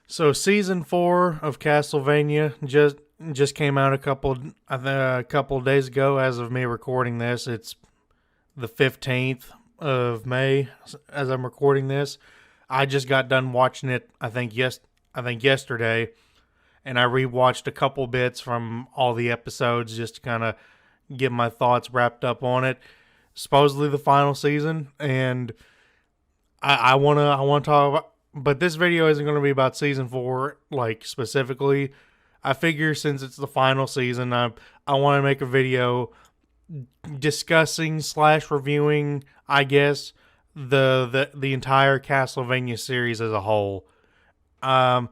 So season 4 of Castlevania just came out a couple days ago. As of me recording this, it's the 15th of May. As I'm recording this, I just got done watching it. I think yesterday, and I rewatched a couple bits from all the episodes just to kind of get my thoughts wrapped up on it. Supposedly the final season, and I wanna talk about, but this video isn't gonna be about season 4 like specifically. I figure since it's the final season, I want to make a video discussing slash reviewing, I guess, the entire Castlevania series as a whole. Um,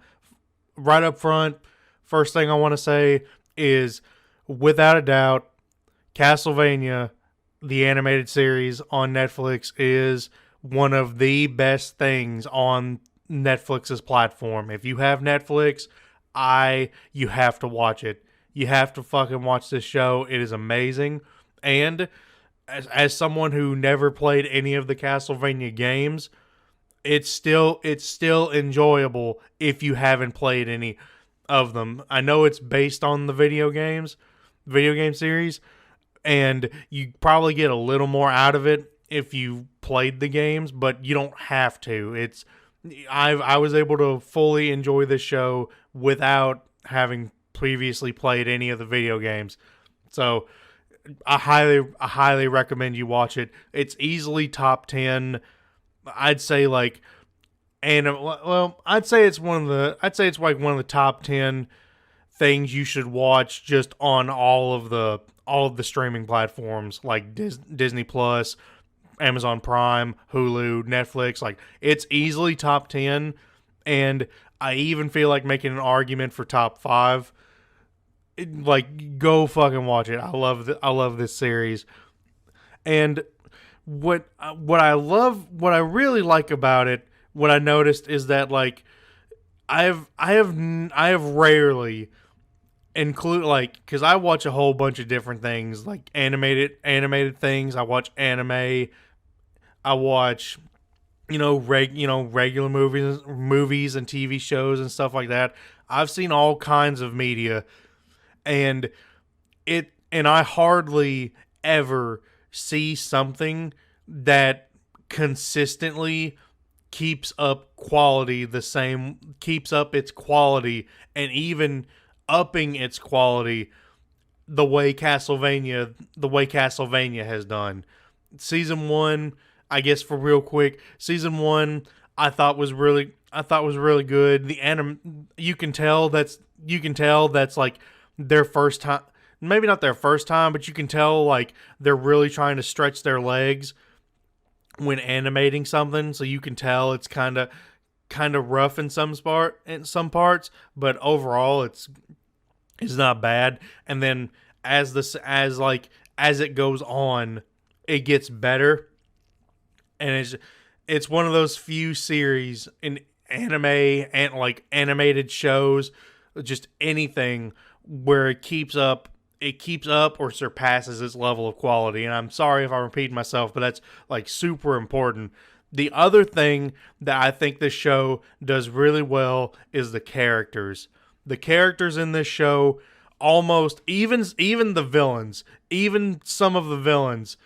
right up front, first thing I want to say is, without a doubt, Castlevania, the animated series on Netflix, is one of the best things on Netflix's platform. If you have Netflix, you have to watch it. You have to fucking watch this show. It is amazing. And as someone who never played any of the Castlevania games, it's still enjoyable if you haven't played any of them. I know it's based on the video game series, and you probably get a little more out of it if you played the games, but you don't have to. I was able to fully enjoy this show without having previously played any of the video games. So I highly recommend you watch it. It's easily top 10. I'd say like and well, I'd say it's like one of the top 10 things you should watch just on all of the streaming platforms like Disney Plus, Amazon Prime, Hulu, Netflix. Like, it's easily top 10, and I even feel like making an argument for top 5. Like, go fucking watch it. I love this series. And what I really like about it, what I noticed is that, like, I have rarely include, like, because I watch a whole bunch of different things, like animated things. I watch anime. I watch, regular movies and TV shows and stuff like that. I've seen all kinds of media, and I hardly ever see something that consistently keeps up its quality, and even upping its quality the way Castlevania has done. Season 1, I guess, for real quick, season 1 I thought was really good. You can tell that's like their first time, maybe not their first time, but you can tell like they're really trying to stretch their legs when animating something, so you can tell it's kind of rough in some parts, but overall it's not bad. And then as it goes on, it gets better, and it's one of those few series in anime and like animated shows, just anything, where it keeps up or surpasses its level of quality. And I'm sorry if I repeat myself, but that's like super important. The other thing that I think this show does really well is the characters. The characters in this show, almost even the villains, even some of the villains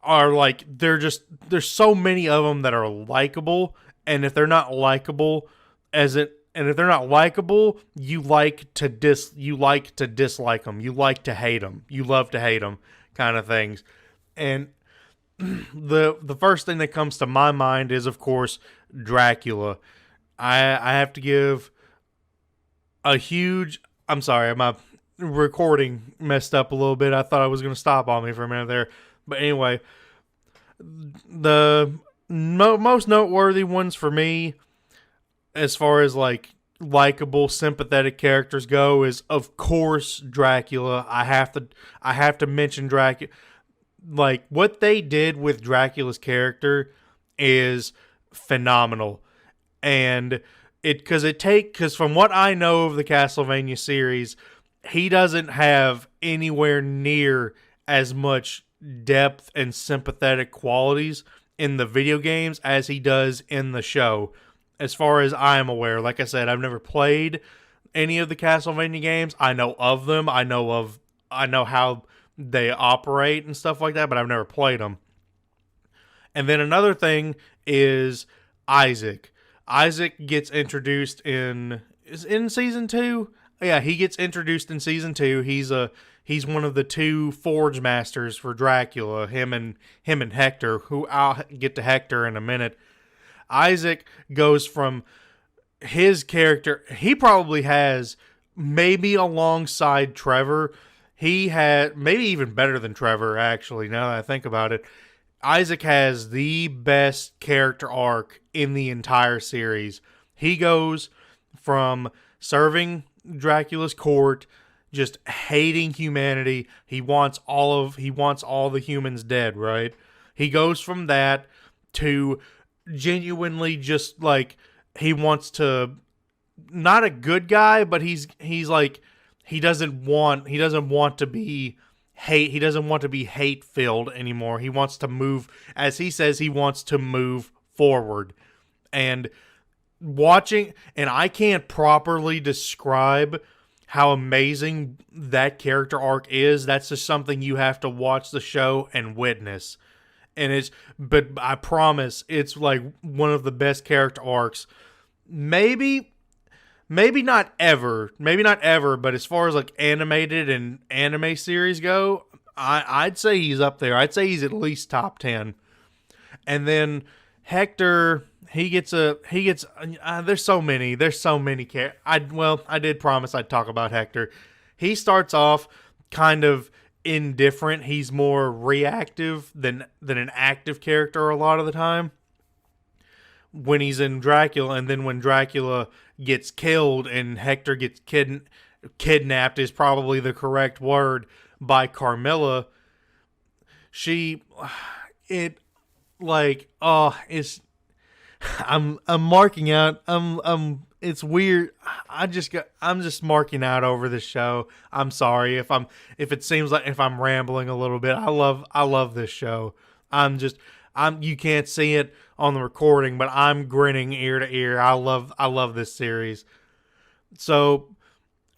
are like, there's so many of them that are likable, and if they're not likable, you like to dislike them. You like to hate them. You love to hate them, kind of things. And the first thing that comes to my mind is, of course, Dracula. I have to give a huge. I'm sorry, my recording messed up a little bit. I thought I was going to stop on me for a minute there, but anyway, the most noteworthy ones for me, as far as like likable, sympathetic characters go, is of course Dracula. I have to mention Dracula. Like, what they did with Dracula's character is phenomenal, and because from what I know of the Castlevania series, he doesn't have anywhere near as much depth and sympathetic qualities in the video games as he does in the show. as far as I am aware. Like I said, I've never played any of the Castlevania games. I know of them. I know how they operate and stuff like that, but I've never played them. And then another thing is Isaac. Isaac gets introduced in season 2. Yeah, he gets introduced in season 2. He's one of the 2 forge masters for Dracula. Him and Hector, who I'll get to Hector in a minute. Isaac goes from his character. He probably has, maybe alongside Trevor, he had maybe even better than Trevor. Actually, now that I think about it, Isaac has the best character arc in the entire series. He goes from serving Dracula's court, just hating humanity. He wants all the humans dead, right? He goes from that to genuinely just like he wants to, not a good guy, but he's like he doesn't want to be hate filled anymore. He wants to move, as he says, he wants to move forward. And I can't properly describe how amazing that character arc is. That's just something you have to watch the show and witness. But I promise it's like one of the best character arcs. Maybe not ever, but as far as like animated and anime series go, I'd say he's up there. I'd say he's at least top 10. And then Hector, there's so many I did promise I'd talk about Hector. He starts off kind of indifferent. He's more reactive than an active character a lot of the time when he's in Dracula. And then when Dracula gets killed and Hector gets kidnapped is probably the correct word, by Carmilla, I'm marking out. It's weird. I'm just marking out over this show. I'm sorry if it seems like if I'm rambling a little bit. I love this show. You can't see it on the recording, but I'm grinning ear to ear. I love this series. So,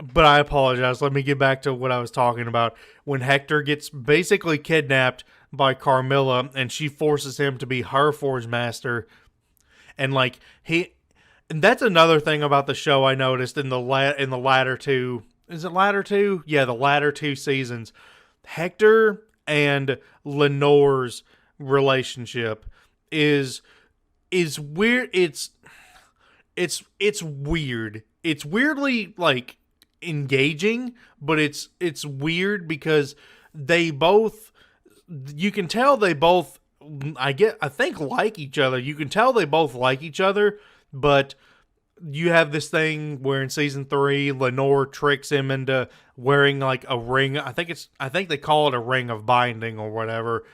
but I apologize. Let me get back to what I was talking about. When Hector gets basically kidnapped by Carmilla and she forces him to be her forge master, and that's another thing about the show I noticed in the latter two. Is it latter two? Yeah, the latter 2 seasons. Hector and Lenore's relationship is weird. It's weird. It's weirdly like engaging, but it's weird because you can tell they both I think like each other. You can tell they both like each other, but you have this thing where in season 3, Lenore tricks him into wearing like a ring. I think they call it a ring of binding or whatever,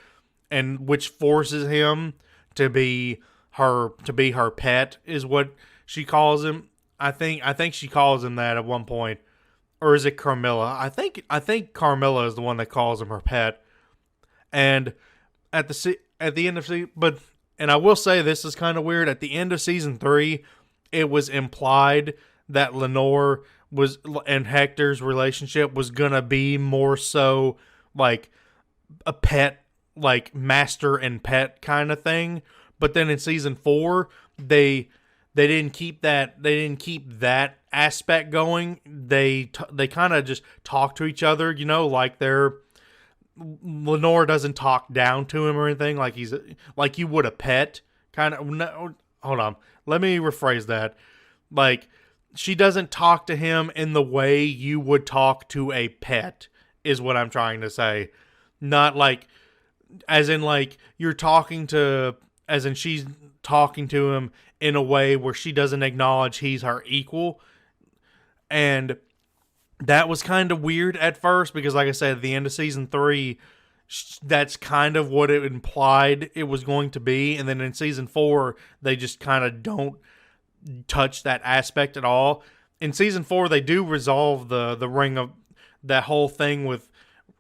and which forces him to be her pet is what she calls him. I think she calls him that at one point. Or is it Carmilla? I think Carmilla is the one that calls him her pet. And at the end of season, and I will say this is kind of weird. At the end of season 3, it was implied that Lenore and Hector's relationship was gonna be more so like a pet, like master and pet kind of thing. But then in season 4, they didn't keep that aspect going. They kind of just talk to each other, like Lenore doesn't talk down to him or anything like he's like you would a pet. Kind of. No, hold on. Let me rephrase that. Like, she doesn't talk to him in the way you would talk to a pet, is what I'm trying to say. Not like, as in like you're talking to, as in she's talking to him in a way where she doesn't acknowledge he's her equal. And that was kind of weird at first because, like I said, at the end of season 3, that's kind of what it implied it was going to be. And then in season 4, they just kind of don't touch that aspect at all. In season 4, they do resolve the ring of that whole thing with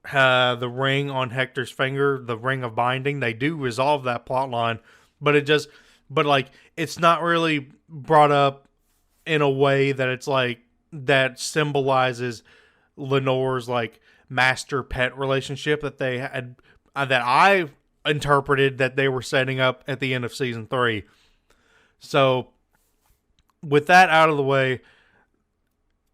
the ring on Hector's finger, the ring of binding. They do resolve that plot line, but it's not really brought up in a way that it's like that symbolizes Lenore's like master pet relationship that they had, that I interpreted that they were setting up at the end of season 3. So with that out of the way,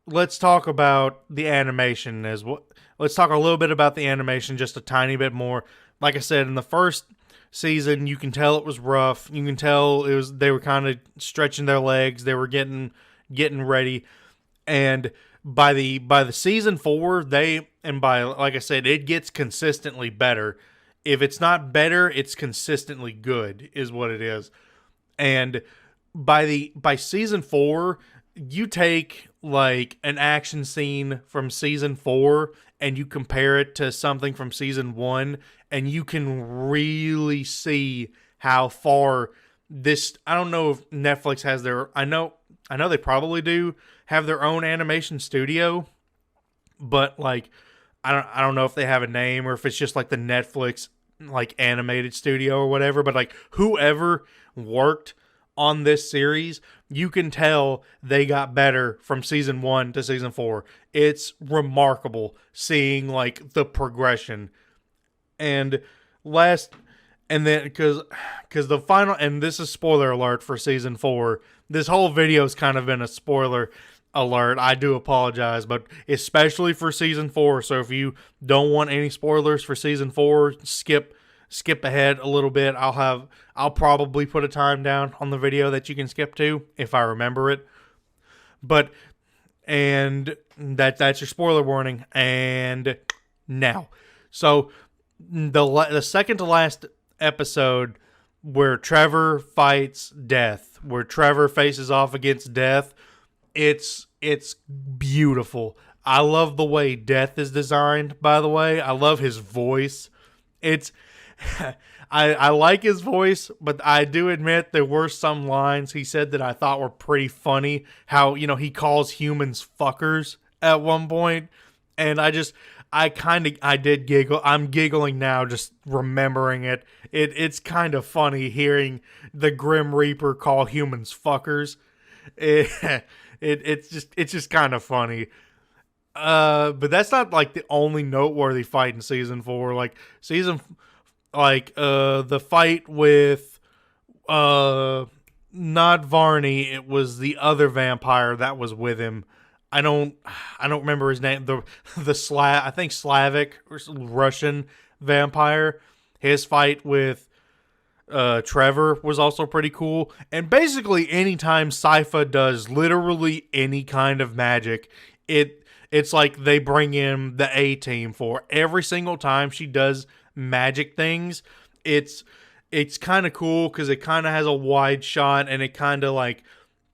let's talk about the animation as well. Let's talk a little bit about the animation, just a tiny bit more. Like I said, in the first season, you can tell it was rough. You can tell they were kind of stretching their legs. They were getting ready, and by the season 4, like I said, it gets consistently better. If it's not better, it's consistently good, is what it is. And by season 4, you take like an action scene from season 4 and you compare it to something from season 1, and you can really see how far this. I don't know if Netflix has their. I know they probably do have their own animation studio, but like I don't know if they have a name or if it's just like the Netflix like animated studio or whatever. But like whoever worked on this series, you can tell they got better from season 1 to season 4. It's remarkable seeing like the progression. And then because the final, and this is spoiler alert for season 4. This whole video has kind of been a spoiler alert. I do apologize, but especially for season 4. So if you don't want any spoilers for season 4, skip ahead a little bit. I'll probably put a time down on the video that you can skip to if I remember it. But and that's your spoiler warning. And now, so the second to last episode where Trevor fights Death, where Trevor faces off against Death, it's beautiful. I love the way Death is designed, by the way. I love his voice. It's I like his voice, but I do admit there were some lines he said that I thought were pretty funny. How, he calls humans fuckers at one point, and I did giggle. I'm giggling now just remembering it. It's kind of funny hearing the Grim Reaper call humans fuckers. It's just kind of funny. But that's not like the only noteworthy fight in season 4. The fight with not Varney, it was the other vampire that was with him. I don't remember his name. I think Slavic or Russian vampire. His fight with Trevor was also pretty cool. And basically anytime Sypha does literally any kind of magic, it's like they bring in the A team for every single time she does magic things. It's kind of cool because it kind of has a wide shot and it kind of like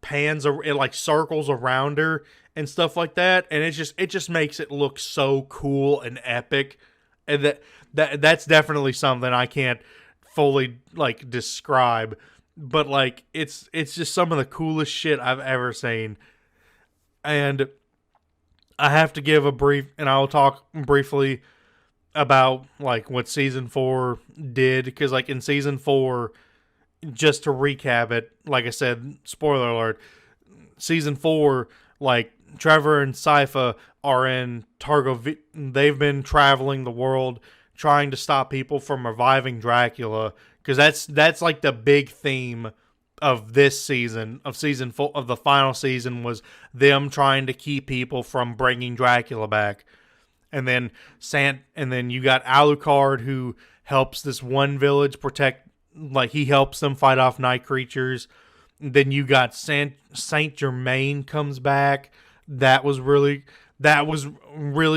it like circles around her and stuff like that, and it just makes it look so cool and epic. And that's definitely something I can't fully like describe, but like it's just some of the coolest shit I've ever seen. And I have to give I'll talk briefly about like what season 4 did, because like in season 4, just to recap it, like I said, spoiler alert, season 4, like Trevor and Sypha are in they've been traveling the world trying to stop people from reviving Dracula, because that's like the big theme of this season, of season 4, of the final season, was them trying to keep people from bringing Dracula back. And then you got Alucard, who helps this one village protect, like he helps them fight off night creatures. Then you got Saint Germain comes back. That was really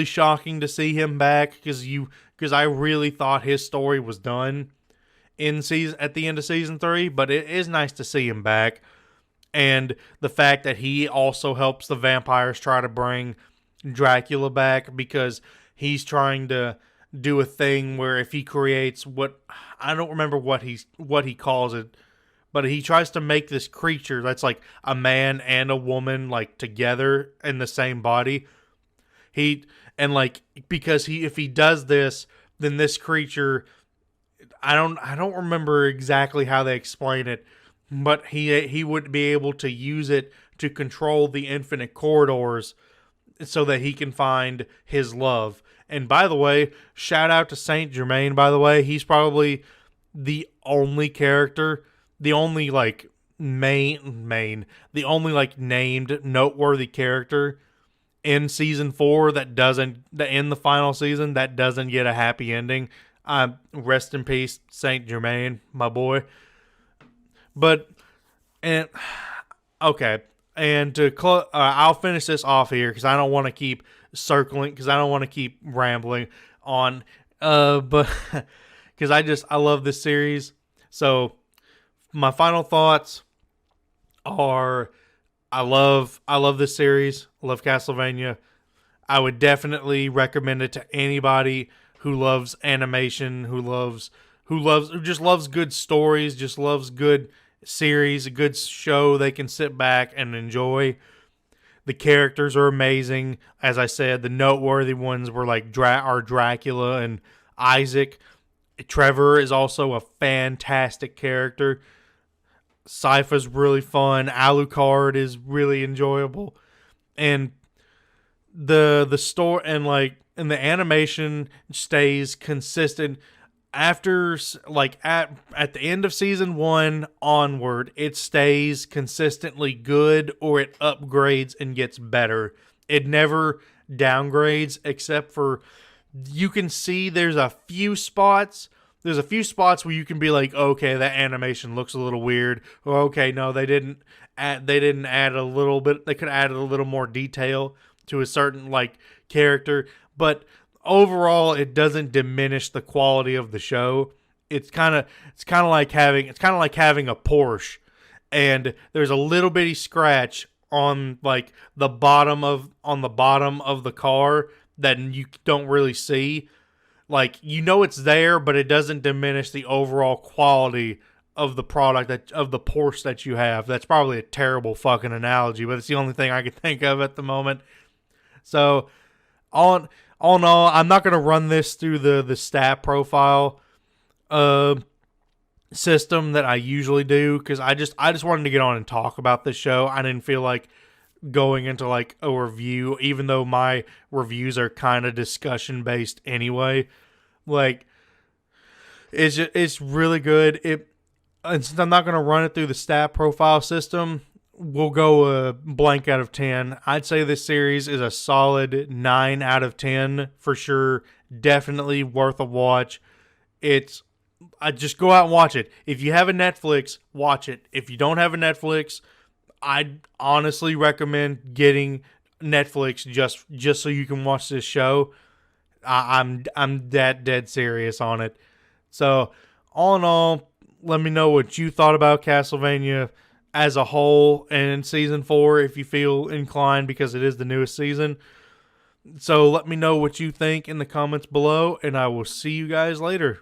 shocking to see him back, because I really thought his story was done at the end of season 3, but it is nice to see him back. And the fact that he also helps the vampires try to bring Dracula back, because he's trying to do a thing where if he creates I don't remember what he calls it, but he tries to make this creature that's like a man and a woman like together in the same body. Because if he does this, then this creature, I don't remember exactly how they explain it, but he would be able to use it to control the infinite corridors so that he can find his love. And by the way, shout out to Saint Germain, by the way. He's probably the only character, the only like the only like named noteworthy character in season 4 that doesn't, in the final season, that doesn't get a happy ending. Rest in peace, Saint Germain, my boy. But, and okay, and I'll finish this off here because I don't want to keep circling, because I don't want to keep rambling on. But because I love this series. So my final thoughts are, I love this series. I love Castlevania. I would definitely recommend it to anybody who loves animation, who just loves good stories, just loves good series, a good show they can sit back and enjoy. The characters are amazing. As I said, the noteworthy ones were like Dracula and Isaac. Trevor is also a fantastic character. Sypha's really fun. Alucard is really enjoyable. And the story and the animation stays consistent after, like, at the end of season 1 onward. It stays consistently good, or it upgrades and gets better. It never downgrades, except for, you can see there's a few spots where you can be like, okay, that animation looks a little weird, or okay, no, they didn't add a little bit, they could have added a little more detail to a certain like character. But overall, it doesn't diminish the quality of the show. It's kind of like having a Porsche, and there's a little bitty scratch on like the bottom of the car that you don't really see. Like, you know it's there, but it doesn't diminish the overall quality of the product, of the Porsche that you have. That's probably a terrible fucking analogy, but it's the only thing I can think of at the moment. So, all in all, I'm not going to run this through the stat profile system that I usually do, because I just wanted to get on and talk about this show. I didn't feel like going into like a review, even though my reviews are kind of discussion based anyway. Like, it's really good. I'm not going to run it through the stat profile system. We'll go blank out of 10. I'd say this series is a solid 9 out of 10 for sure. Definitely worth a watch. I just go out and watch it. If you have a Netflix, watch it. If you don't have a Netflix, I'd honestly recommend getting Netflix just so you can watch this show. I'm that dead serious on it. So, all in all, let me know what you thought about Castlevania as a whole and season 4 if you feel inclined, because it is the newest season. So let me know what you think in the comments below, and I will see you guys later.